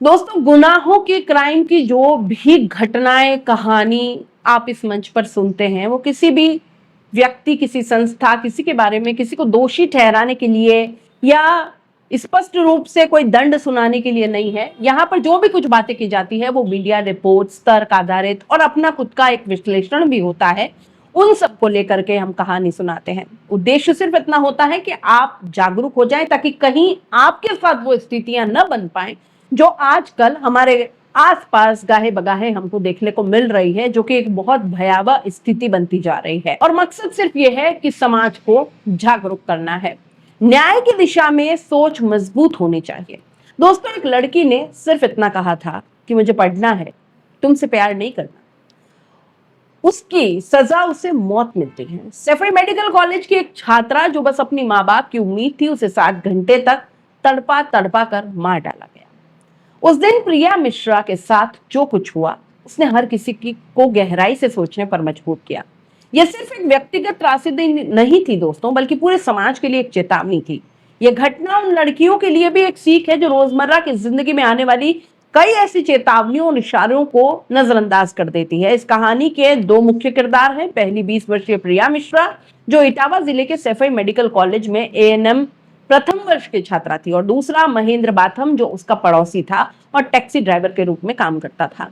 दोस्तों, गुनाहों के क्राइम की जो भी घटनाएं, कहानी आप इस मंच पर सुनते हैं, वो किसी भी व्यक्ति, किसी संस्था, किसी के बारे में किसी को दोषी ठहराने के लिए या स्पष्ट रूप से कोई दंड सुनाने के लिए नहीं है। यहाँ पर जो भी कुछ बातें की जाती है वो मीडिया रिपोर्ट्स, तर्क आधारित और अपना खुद का एक विश्लेषण भी होता है। उन सबको लेकर के हम कहानी सुनाते हैं। उद्देश्य सिर्फ इतना होता है कि आप जागरूक हो जाएं, ताकि कहीं आपके साथ वो स्थितियां न बन पाए जो आजकल हमारे आसपास गाहे बगाहे हमको देखने को मिल रही है, जो कि एक बहुत भयावह स्थिति बनती जा रही है। और मकसद सिर्फ ये है कि समाज को जागरूक करना है। न्याय की दिशा में सोच मजबूत होनी चाहिए। दोस्तों, एक लड़की ने सिर्फ इतना कहा था कि मुझे पढ़ना है, तुमसे प्यार नहीं करना। उसकी सजा उसे मौत मिलती है। सैफई मेडिकल कॉलेज की एक छात्रा जो बस अपनी माँ बाप की उम्मीद थी, उसे 7 घंटे तक तड़पा तड़पा कर मार डाला गया। उस दिन प्रिया मिश्रा के साथ जो कुछ हुआ, उसने हर किसी की को गहराई से सोचने पर मजबूर किया। यह सिर्फ एक व्यक्तिगत त्रासदी नहीं थी दोस्तों, बल्कि पूरे समाज के लिए एक चेतावनी थी। यह घटना उन लड़कियों के लिए भी एक सीख है जो रोजमर्रा की जिंदगी में आने वाली कई ऐसी चेतावनियों और इशारों को नजरअंदाज कर देती है। इस कहानी के दो मुख्य किरदार हैं। पहली 20 वर्षीय प्रिया मिश्रा, जो इटावा जिले के सैफई मेडिकल कॉलेज में एएनएम प्रथम वर्ष की छात्रा थी, और दूसरा महेंद्र बाथम, जो उसका पड़ोसी था और टैक्सी ड्राइवर के रूप में काम करता था।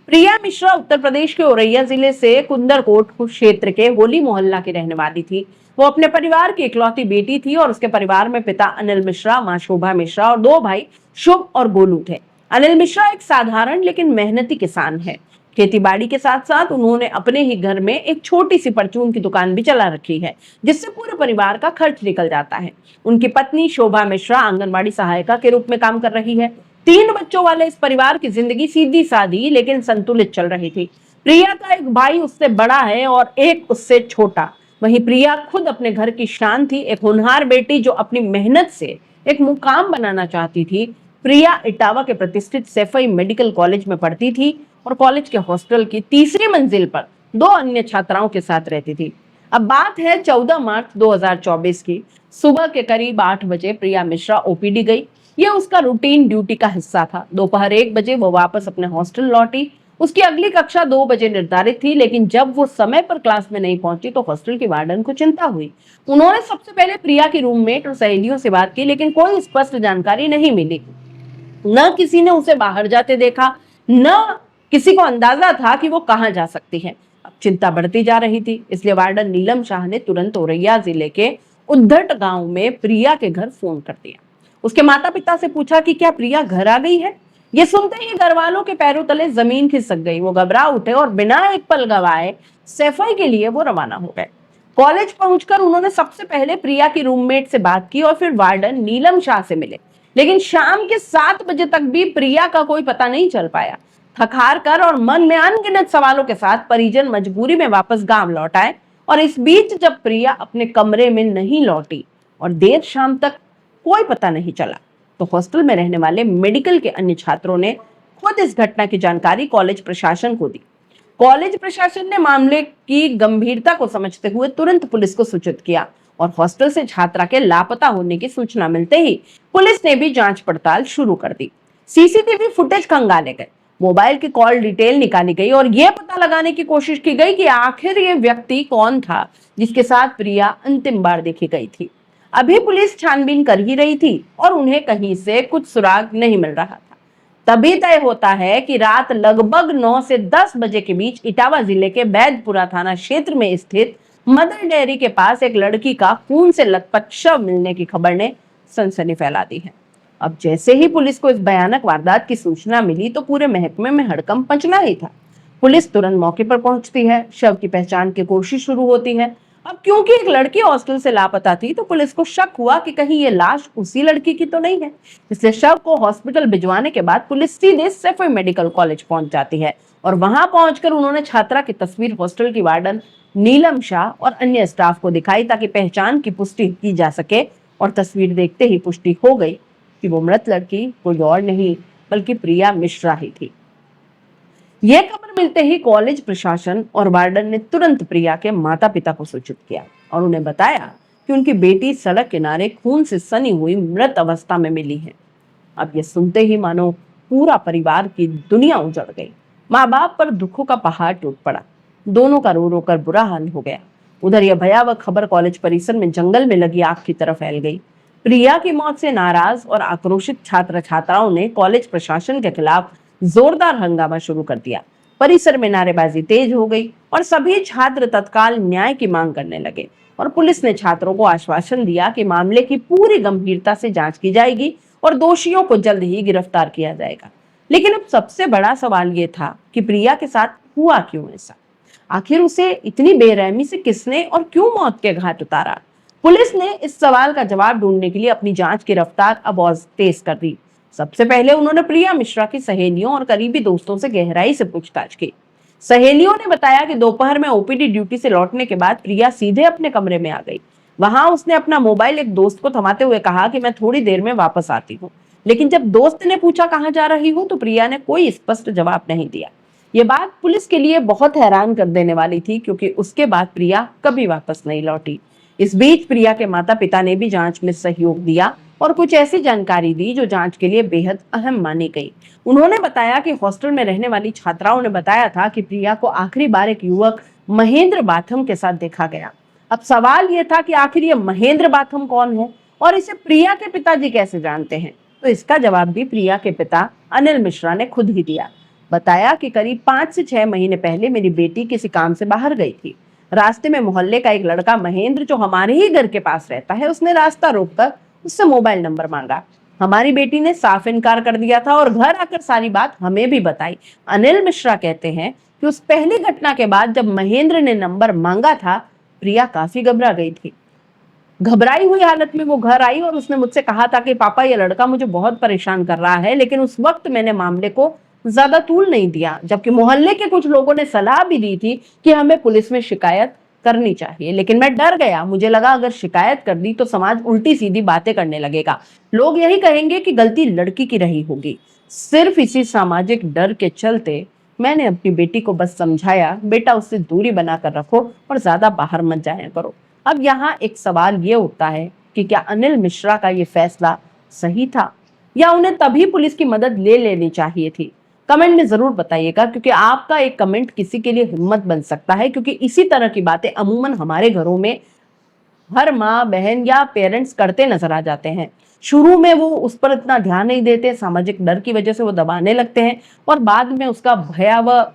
प्रिया मिश्रा उत्तर प्रदेश के औरैया जिले से कुंदरकोट क्षेत्र के होली मोहल्ला की रहने वाली थी। वो अपने परिवार की इकलौती बेटी थी और उसके परिवार में पिता अनिल मिश्रा, मां शोभा मिश्रा और 2 भाई शुभ और गोलू थे। अनिल मिश्रा एक साधारण लेकिन मेहनती किसान है। खेती-बाड़ी के साथ साथ उन्होंने अपने ही घर में एक छोटी सी परचून की दुकान भी चला रखी है, जिससे पूरे परिवार का खर्च निकल जाता है। उनकी पत्नी शोभा मिश्रा आंगनबाड़ी सहायिका के रूप में काम कर रही है। 3 बच्चों वाले इस परिवार की जिंदगी सीधी सादी लेकिन संतुलित चल रही थी। प्रिया का एक भाई उससे बड़ा है और एक उससे छोटा। वहीं प्रिया खुद अपने घर की शान थी, एक होनहार बेटी जो अपनी मेहनत से एक मुकाम बनाना चाहती थी। प्रिया इटावा के प्रतिष्ठित सैफई मेडिकल कॉलेज में पढ़ती थी और कॉलेज के हॉस्टल की तीसरी मंजिल पर 2 अन्य छात्राओं के साथ रहती थी। अब बात है 14 मार्च 2024 की। सुबह के करीब 8 बजे प्रिया मिश्रा ओपीडी गई। यह उसका रूटीन ड्यूटी का हिस्सा था। दोपहर 1 बजे वो वापस अपने हॉस्टल लौटी। उसकी अगली कक्षा 2 बजे निर्धारित थी, लेकिन जब वो समय पर क्लास में नहीं पहुंची तो हॉस्टल की वार्डन को चिंता हुई। उन्होंने सबसे पहले प्रिया की रूममेट और सहेलियों से बात की, लेकिन कोई स्पष्ट जानकारी नहीं मिली। न किसी ने उसे बाहर जाते देखा, न किसी को अंदाजा था कि वो कहाँ जा सकती है। अब चिंता बढ़ती जा रही थी, इसलिए वार्डन नीलम शाह ने तुरंत औरैया जिले के उद्धट गांव में प्रिया के घर फोन कर दिया। उसके माता पिता से पूछा कि क्या प्रिया घर आ गई है। ये सुनते ही घर वालों के पैरों तले जमीन खिसक गई। वो घबरा उठे और बिना एक पल गवाए सैफई के लिए वो रवाना हो गए। कॉलेज पहुंचकर उन्होंने सबसे पहले प्रिया की रूममेट से बात की और फिर वार्डन नीलम शाह से मिले, लेकिन शाम के 7 बजे तक भी प्रिया का कोई पता नहीं चल पाया। थक हार कर और मन में अनगिनत सवालों के साथ परिजन मजबूरी में वापस गांव लौट आए। और इस बीच जब प्रिया अपने कमरे में नहीं लौटी और देर शाम तक कोई पता नहीं चला, तो हॉस्टल में रहने वाले मेडिकल के अन्य छात्रों ने खुद इस घटना की जानकारी कॉलेज प्रशासन को दी। कॉलेज प्रशासन ने मामले की गंभीरता को समझते हुए तुरंत पुलिस को सूचित किया और हॉस्टल से छात्रा के लापता होने की सूचना मिलते ही पुलिस ने भी जांच पड़ताल शुरू कर दी। सीसीटीवी फुटेज खंगाले गए, मोबाइल की कॉल डिटेल निकाली गई और यह पता लगाने की कोशिश की गई कि आखिर ये व्यक्ति कौन था जिसके साथ प्रिया अंतिम बार देखी गई थी। अभी पुलिस छानबीन कर ही रही थी और उन्हें कहीं से कुछ सुराग नहीं मिल रहा था। तभी तय होता है कि रात लगभग 9 से 10 बजे के बीच इटावा जिले के बैदपुरा थाना क्षेत्र में स्थित मदर डेयरी के पास एक लड़की का खून से लथपथ शव मिलने की खबर ने सनसनी फैला दी है। अब जैसे ही पुलिस को इस भयानक वारदात की सूचना मिली तो पूरे महकमे में हड़कंप मचना ही था। पुलिस तुरंत मौके पर पहुंचती है, शव की पहचान की कोशिश शुरू होती है। अब क्योंकि एक लड़की हॉस्टल से लापता थी तो पुलिस को शक हुआ कि कहीं ये लाश उसी लड़की की तो नहीं है। इसलिए शव को हॉस्पिटल भिजवाने के बाद पुलिस सीधे सैफई मेडिकल कॉलेज पहुंच जाती है और वहां पहुंचकर उन्होंने छात्रा की तस्वीर हॉस्टल की वार्डन नीलम शाह और अन्य स्टाफ को दिखाई, ताकि पहचान की पुष्टि की जा सके। और तस्वीर देखते ही पुष्टि हो गई कि वो मृत लड़की कोई और नहीं बल्कि प्रिया मिश्रा ही थी। यह खबर मिलते ही कॉलेज प्रशासन और वार्डन ने तुरंत प्रिया के माता पिता को सूचित किया और उन्हें बताया कि उनकी बेटी सड़क किनारे खून से सनी हुई मृत अवस्था में मिली है। अब यह सुनते ही मानो पूरा परिवार की दुनिया उजड़ गई। माँ बाप पर दुखों का पहाड़ टूट पड़ा। दोनों का रो रो कर बुरा हाल हो गया। उधर यह भयावह खबर कॉलेज परिसर में जंगल में लगी आग की तरफ फैल गई। प्रिया की मौत से नाराज और आक्रोशित छात्र छात्राओं ने कॉलेज प्रशासन के खिलाफ जोरदार हंगामा शुरू कर दिया। परिसर में नारेबाजी तेज हो गई और सभी छात्र तत्काल न्याय की मांग करने लगे। और पुलिस ने छात्रों को आश्वासन दिया कि मामले की पूरी गंभीरता से जांच की जाएगी और दोषियों को जल्द ही गिरफ्तार किया जाएगा। लेकिन अब सबसे बड़ा सवाल ये था कि प्रिया के साथ हुआ क्यों ऐसा? आखिर उसे इतनी बेरहमी से किसने और क्यों मौत के घाट उतारा? पुलिस ने इस सवाल का जवाब ढूंढने के लिए अपनी जांच की रफ्तार अब और तेज कर दी। सबसे पहले उन्होंने प्रिया मिश्रा की सहेलियों और करीबी दोस्तों से गहराई से पूछताछ की। सहेलियों ने बताया कि दोपहर में ओपीडी ड्यूटी से लौटने के बाद प्रिया सीधे अपने कमरे में आ गई। वहां उसने अपना मोबाइल एक दोस्त को थमाते हुए कहा कि मैं थोड़ी देर में वापस आती हूँ। लेकिन जब दोस्त ने पूछा कहाँ जा रही हूँ तो प्रिया ने कोई स्पष्ट जवाब नहीं दिया। ये बात पुलिस के लिए बहुत हैरान कर देने वाली थी, क्योंकि उसके बाद प्रिया कभी वापस नहीं लौटी। इस बीच प्रिया के माता पिता ने भी जांच में सहयोग दिया और कुछ ऐसी जानकारी दी जो जांच के लिए बेहद अहम मानी गई। उन्होंने बताया कि हॉस्टल में रहने वाली छात्राओं ने बताया था कि प्रिया को आखिरी बार एक युवक महेंद्र बाथम के साथ देखा गया। अब सवाल यह था कि आखिर ये महेंद्र बाथम कौन है और इसे प्रिया के पिताजी कैसे जानते हैं? तो इसका जवाब भी प्रिया के पिता अनिल मिश्रा ने खुद ही दिया। बताया कि करीब 5 से 6 महीने पहले मेरी बेटी किसी काम से बाहर गई थी। रास्ते में मोहल्ले का एक लड़का महेंद्र, जो हमारे ही घर के पास रहता है, उसने रास्ता रोककर उससे मोबाइल नंबर मांगा। हमारी बेटी ने साफ इनकार कर दिया था और घर आकर सारी बात हमें भी बताई। अनिल मिश्रा कहते हैं कि उस पहली घटना के बाद जब महेंद्र ने नंबर मांगा था, प्रिया काफी घबरा गई थी। घबराई हुई हालत में वो घर आई और उसने मुझसे कहा था कि पापा, ये लड़का मुझे बहुत परेशान कर रहा है। लेकिन उस वक्त मैंने मामले को ज्यादा तूल नहीं दिया, जबकि मोहल्ले के कुछ लोगों ने सलाह भी दी थी कि हमें पुलिस में शिकायत करनी चाहिए। लेकिन मैं डर गया। मुझे लगा अगर शिकायत कर दी तो समाज उल्टी सीधी बातें करने लगेगा। लोग यही कहेंगे कि गलती लड़की की रही होगी। सिर्फ इसी सामाजिक डर के चलते मैंने अपनी बेटी को बस समझाया, बेटा उससे दूरी बनाकर रखो और ज्यादा बाहर मत जाया करो। अब यहाँ एक सवाल ये उठता है कि क्या अनिल मिश्रा का ये फैसला सही था या उन्हें तभी पुलिस की मदद ले लेनी चाहिए थी? कमेंट में जरूर बताइएगा, क्योंकि आपका एक कमेंट किसी के लिए हिम्मत बन सकता है। क्योंकि इसी तरह की बातें अमूमन हमारे घरों में हर माँ बहन या पेरेंट्स करते नजर आ जाते हैं। शुरू में वो उस पर इतना ध्यान नहीं देते, सामाजिक डर की वजह से वो दबाने लगते हैं और बाद में उसका भयावह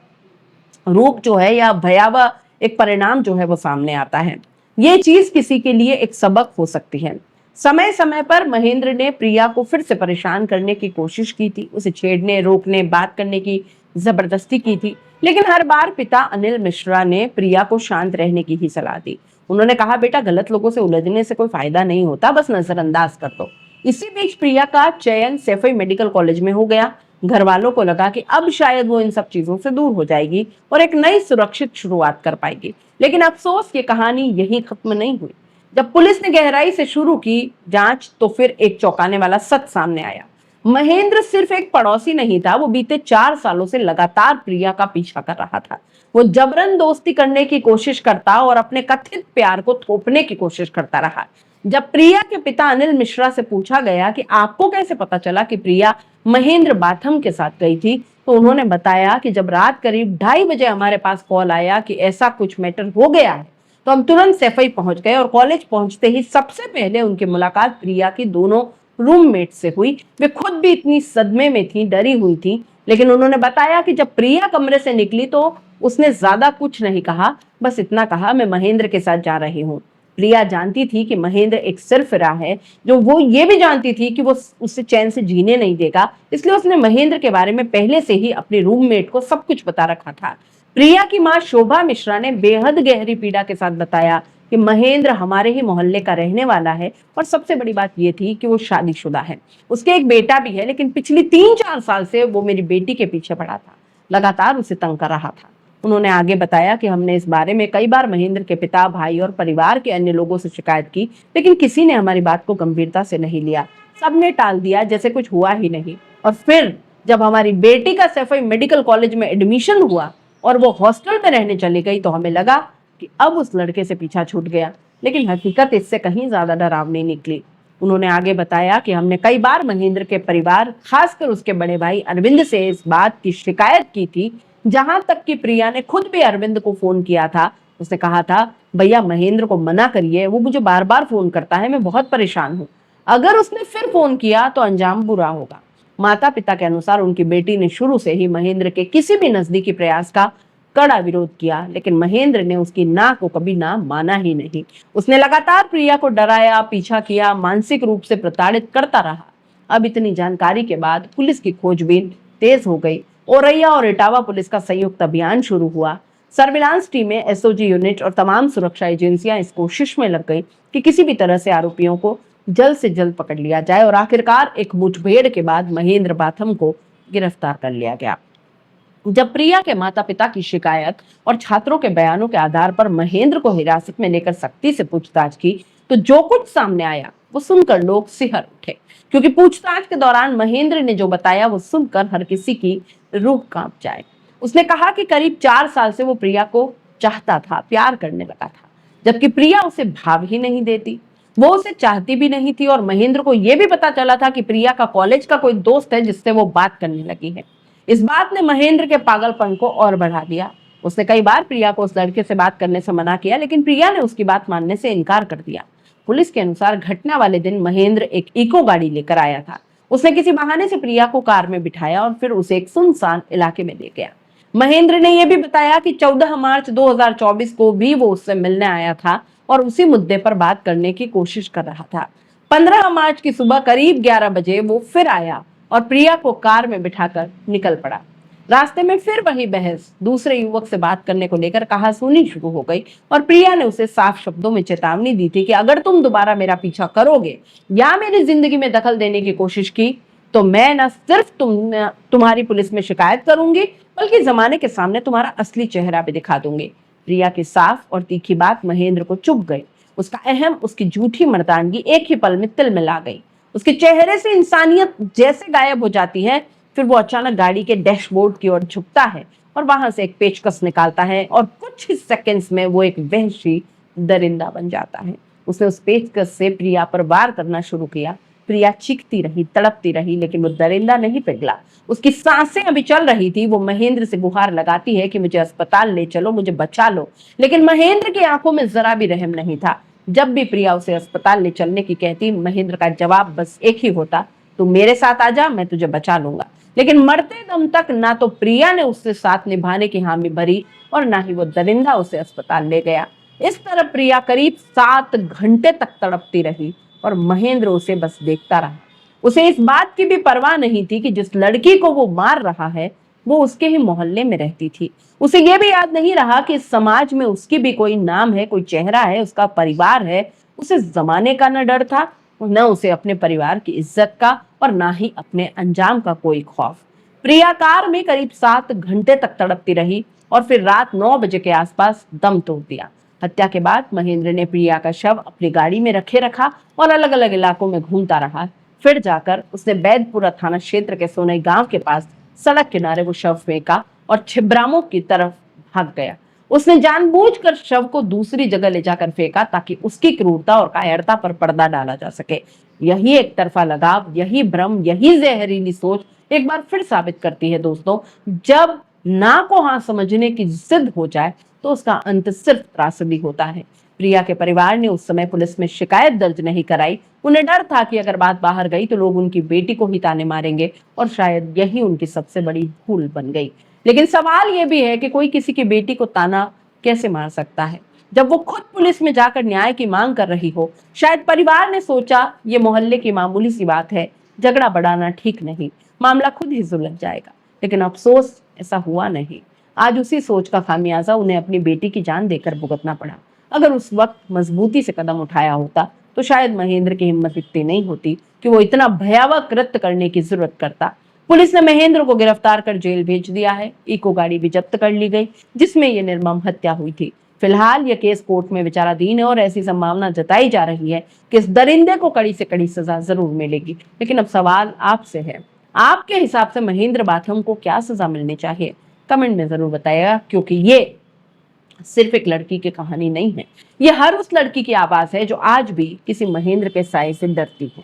रूप जो है या भयावह एक परिणाम जो है वो सामने आता है। ये चीज किसी के लिए एक सबक हो सकती है। समय समय पर महेंद्र ने प्रिया को फिर से परेशान करने की कोशिश की थी, उसे छेड़ने, रोकने, बात करने की जबरदस्ती की थी। लेकिन हर बार पिता अनिल मिश्रा ने प्रिया को शांत रहने की ही सलाह दी। उन्होंने कहा, बेटा, गलत लोगों से उलझने से कोई फायदा नहीं होता, बस नजरअंदाज कर दो। इसी बीच प्रिया का चयन सैफई मेडिकल कॉलेज में हो गया। घर वालों को लगा कि अब शायद वो इन सब चीजों से दूर हो जाएगी और एक नई सुरक्षित शुरुआत कर पाएगी। लेकिन अफसोस, ये कहानी यहीं खत्म नहीं हुई। जब पुलिस ने गहराई से शुरू की जांच तो फिर एक चौंकाने वाला सच सामने आया। महेंद्र सिर्फ एक पड़ोसी नहीं था, वो बीते 4 सालों से लगातार प्रिया का पीछा कर रहा था। वो जबरन दोस्ती करने की कोशिश करता और अपने कथित प्यार को थोपने की कोशिश करता रहा। जब प्रिया के पिता अनिल मिश्रा से पूछा गया कि आपको कैसे पता चला कि प्रिया महेंद्र बाथम के साथ गई थी, तो उन्होंने बताया कि जब रात करीब 2:30 बजे हमारे पास कॉल आया कि ऐसा कुछ मैटर हो गया है, तो हम तुरंत सैफई पहुंच गए और कॉलेज पहुंचते ही सबसे पहले उनकी मुलाकात प्रिया की दोनों रूममेट से हुई। वे खुद भी इतनी सदमे में थी, डरी हुई थी। लेकिन उन्होंने बताया कि जब प्रिया कमरे से निकली तो उसने ज्यादा कुछ नहीं कहा, बस इतना कहा, मैं महेंद्र के साथ जा रही हूँ। प्रिया जानती थी कि महेंद्र एक सिरफिरा है, जो वो ये भी जानती थी कि वो उससे चैन से जीने नहीं देगा। इसलिए उसने महेंद्र के बारे में पहले से ही अपने रूममेट को सब कुछ बता रखा था। प्रिया की मां शोभा मिश्रा ने बेहद गहरी पीड़ा के साथ बताया कि महेंद्र हमारे ही मोहल्ले का रहने वाला है और सबसे बड़ी बात यह थी कि वो शादीशुदा है। उसके एक बेटा भी है, लेकिन पिछली 3-4 साल से वो मेरी बेटी के पीछे पड़ा था, लगातार उसे तंग कर रहा था। उन्होंने आगे बताया कि हमने इस बारे में कई बार महेंद्र के पिता, भाई और परिवार के अन्य लोगों से शिकायत की, लेकिन किसी ने हमारी बात को गंभीरता से नहीं लिया। सबने टाल दिया जैसे कुछ हुआ ही नहीं। और फिर जब हमारी बेटी का सैफई मेडिकल कॉलेज में एडमिशन हुआ और वो हॉस्टल में रहने चली गई, तो हमें लगा कि अब उस लड़के से पीछा छूट गया। लेकिन हकीकत इससे कहीं ज्यादा डरावनी निकली। उन्होंने आगे बताया कि हमने कई बार महेंद्र के परिवार, खासकर उसके बड़े भाई अरविंद से इस बात की शिकायत की थी। जहां तक कि प्रिया ने खुद भी अरविंद को फोन किया था। उसने कहा था, भैया महेंद्र को मना करिए, वो मुझे बार बार फोन करता है, मैं बहुत परेशान हूँ। अगर उसने फिर फोन किया तो अंजाम बुरा होगा। माता पिता के अनुसार उनकी बेटी ने शुरू से ही महेंद्र के किसी भी नजदीकी प्रयास का कड़ा विरोध किया, लेकिन महेंद्र ने उसकी ना को कभी ना माना ही नहीं। उसने लगातार प्रिया को डराया, पीछा किया, मानसिक रूप से प्रताड़ित करता रहा। अब इतनी जानकारी के बाद पुलिस की खोजबीन तेज हो गई। औरैया और इटावा पुलिस का संयुक्त अभियान शुरू हुआ। सर्विलांस टीमें, एसओजी यूनिट और तमाम सुरक्षा एजेंसियां इस कोशिश में लग गई कि किसी भी तरह से आरोपियों को जल्द से जल्द पकड़ लिया जाए, और आखिरकार एक मुठभेड़ के बाद महेंद्र बाथम को गिरफ्तार कर लिया गया। जब प्रिया के माता पिता की शिकायत और छात्रों के बयानों के आधार पर महेंद्र को हिरासत में लेकर सख्ती से पूछताछ की, तो जो कुछ सामने आया वो सुनकर लोग सिहर उठे, क्योंकि पूछताछ के दौरान महेंद्र ने जो बताया वो सुनकर हर किसी की रूह कांप जाए। उसने कहा कि करीब 4 साल से वो प्रिया को चाहता था, प्यार करने लगा था, जबकि प्रिया उसे भाव ही नहीं देती। वो उसे चाहती भी नहीं थी, और महेंद्र को यह भी पता चला था कि प्रिया का कॉलेज का कोई दोस्त है जिससे वो बात करने लगी है। इस बात ने महेंद्र के पागलपन को और बढ़ा दिया। उसने कई बार प्रिया को उस लड़के से बात करने से मना किया, लेकिन प्रिया ने उसकी बात मानने से इनकार कर दिया। पुलिस के अनुसार घटना वाले दिन महेंद्र एक इको गाड़ी लेकर आया था। उसने किसी बहाने से प्रिया को कार में बिठाया और फिर उसे एक सुनसान इलाके में ले गया। महेंद्र ने यह भी बताया कि 14 मार्च 2024 को भी वो उससे मिलने आया था और उसी मुद्दे पर बात करने की कोशिश कर रहा था। 15 मार्च की सुबह करीब 11 बजे वो फिर आया और प्रिया को कार में बिठाकर निकल पड़ा। रास्ते में फिर वही बहस, दूसरे युवक से बात करने को लेकर कहासुनी शुरू हो गई, और प्रिया ने उसे साफ शब्दों में चेतावनी दी थी कि अगर तुम दोबारा मेरा पीछा करोगे या मेरी जिंदगी में दखल देने की कोशिश की तो मैं न सिर्फ तुम्हारी पुलिस में शिकायत करूंगी, बल्कि जमाने के सामने तुम्हारा असली चेहरा भी दिखा दूंगी। प्रिया की साफ और तीखी बात महेंद्र को चुभ गई। उसका अहम, उसकी झूठी मर्दानगी एक ही पल में तिल मिला गई। उसके चेहरे से इंसानियत जैसे गायब हो जाती है। फिर वो अचानक गाड़ी के डैशबोर्ड की ओर झुकता है और वहां से एक पेचकस निकालता है, और कुछ ही सेकंड्स में वो एक वहशी दरिंदा बन जाता है। उसने उस पेचकस से प्रिया पर वार करना शुरू किया। प्रिया चीखती रही, तड़पती रही, लेकिन वो दरिंदा नहीं पिघला। उसकी सांसें अभी चल रही थी। वो महेंद्र से गुहार लगाती है कि मुझे अस्पताल ले चलो, मुझे बचा लो, लेकिन महेंद्र की आंखों में जरा भी रहम नहीं था। जब भी प्रिया उसे अस्पताल ले चलने की कहती, महेंद्र का जवाब बस एक ही होता, तू मेरे साथ आ जा, मैं तुझे बचा लूंगा। लेकिन मरते दम तक ना तो प्रिया ने उससे साथ निभाने की हामी भरी और ना ही वो दरिंदा उसे अस्पताल ले गया। इस तरह प्रिया करीब 7 घंटे तक तड़पती रही और महेंद्र उसे बस देखता रहा। उसे इस बात की भी परवाह नहीं थी कि जिस लड़की को वो मार रहा है वो उसके ही मोहल्ले में रहती थी। उसे ये भी याद नहीं रहा कि इस समाज में उसकी भी कोई नाम है, कोई चेहरा है, उसका परिवार है। उसे जमाने का न डर था, न उसे अपने परिवार की इज्जत का, और ना ही अपने अंजाम का कोई खौफ। प्रिया कार में करीब 7 घंटे तक तड़पती रही और फिर रात 9 बजे के आसपास दम तोड़ दिया। हत्या के बाद महेंद्र ने प्रिया का शव अपनी गाड़ी में रखा और अलग अलग इलाकों में घूमता रहा। फिर जाकर उसने बैदपुरा थाना क्षेत्र के सोनई गांव के पास सड़क किनारे वो शव फेंका और छिब्रामों की तरफ भाग गया। उसने जानबूझकर शव को दूसरी जगह ले जाकर फेंका ताकि उसकी क्रूरता और कायरता पर पर्दा डाला जा सके। यही एक तरफा लगाव, यही भ्रम, यही जहरीली सोच एक बार फिर साबित करती है दोस्तों, जब ना को हाँ समझने की जिद हो जाए तो उसका अंत सिर्फ त्रासदी होता है। प्रिया के परिवार ने उस समय पुलिस में शिकायत दर्ज नहीं कराई। उन्हें डर था कि अगर बात बाहर गई तो लोग उनकी बेटी को ही ताने मारेंगे, और शायद यही उनकी सबसे बड़ी भूल बन गई। लेकिन सवाल यह भी है कि कोई किसी की बेटी को ताना कैसे मार सकता है जब वो खुद पुलिस में जाकर न्याय की मांग कर रही हो। शायद परिवार ने सोचा ये मोहल्ले की मामूली सी बात है, झगड़ा बढ़ाना ठीक नहीं, मामला खुद ही सुलझ जाएगा। लेकिन अफसोस ऐसा हुआ नहीं। आज उसी सोच का खामियाजा उन्हें अपनी बेटी की जान देकर भुगतना पड़ा। अगर उस वक्त मजबूती से कदम उठाया होता तो शायद महेंद्र की हिम्मत इतनी नहीं होती कि वो इतना भयावह कृत्य करने की जरूरत करता। पुलिस ने महेंद्र को गिरफ्तार कर जेल भेज दिया है। इको गाड़ी भी जब्त कर ली गई जिसमें ये निर्मम हत्या हुई थी। फिलहाल यह केस कोर्ट में विचाराधीन है और ऐसी संभावना जताई जा रही है कि इस दरिंदे को कड़ी से कड़ी सजा जरूर मिलेगी। लेकिन अब सवाल आपसे है, आपके हिसाब से महेंद्र बाथम को क्या सजा मिलनी चाहिए? कमेंट में जरूर बताइएगा, क्योंकि ये सिर्फ एक लड़की की कहानी नहीं है, ये हर उस लड़की की आवाज है जो आज भी किसी महेंद्र के साय से डरती है।